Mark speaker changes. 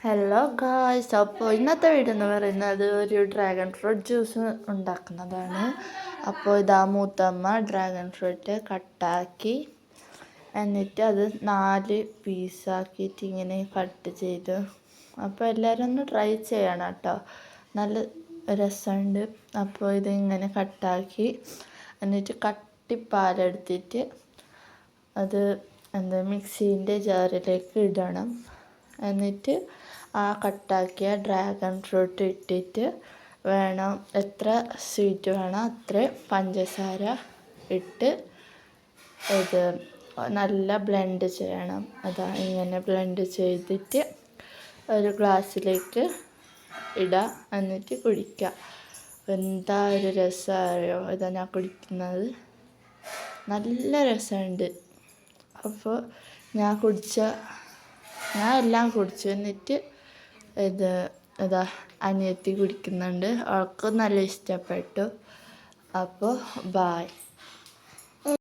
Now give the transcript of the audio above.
Speaker 1: Hello guys, അപ്പോൾ ഇന്നത്തെ video എന്ന് പറയുന്നത് ഒരു ഡ്രാഗൺ ഫ്രൂട്ട് ജ്യൂസ് ഉണ്ടാക്കുന്നതാണ്. അപ്പോൾ ഇതാ മൂത്തമ്മ ഡ്രാഗൺ ഫ്രൂട്ട് കട്ടാക്കി എന്നിട്ട് അത് 4 പീസാക്കിയിട്ട് ഇങ്ങനെ കട്ട് ചെയ്തു. അപ്പോൾ എല്ലാവരും ഒന്ന് ട്രൈ ചെയ്യണം കേട്ടോ, നല്ല രസമുണ്ട്. അപ്പോൾ ഇതിങ്ങനെ കട്ടാക്കി എന്നിട്ട് കട്ടിപ്പാലെടുത്തിട്ട് അത് മിക്സീൻ്റെ ജാറിലേക്ക് ഇടണം. എന്നിട്ട് ആ കട്ടാക്കിയ ഡ്രാഗൺ ഫ്രൂട്ട് ഇട്ടിട്ട് വേണം, എത്ര സ്വീറ്റ് വേണം അത്ര പഞ്ചസാര ഇട്ട് ഇത് നല്ല ബ്ലെൻഡ് ചെയ്യണം. അതാ ഇങ്ങനെ ബ്ലെൻഡ് ചെയ്തിട്ട് ഒരു ഗ്ലാസ്സിലേക്ക് ഇടുക, എന്നിട്ട് കുടിക്കുക. എന്താ ഒരു രസമായോ ഇതാ ഞാൻ കുടിക്കുന്നത്, നല്ല രസമുണ്ട്. അപ്പോൾ ഞാൻ എല്ലാം കുടിച്ചു. എന്നിട്ട് ഇതാ അനിയത്തി കുടിക്കുന്നുണ്ട്, അവൾക്ക് നല്ല ഇഷ്ടപ്പെട്ടു. അപ്പോൾ ബായ്.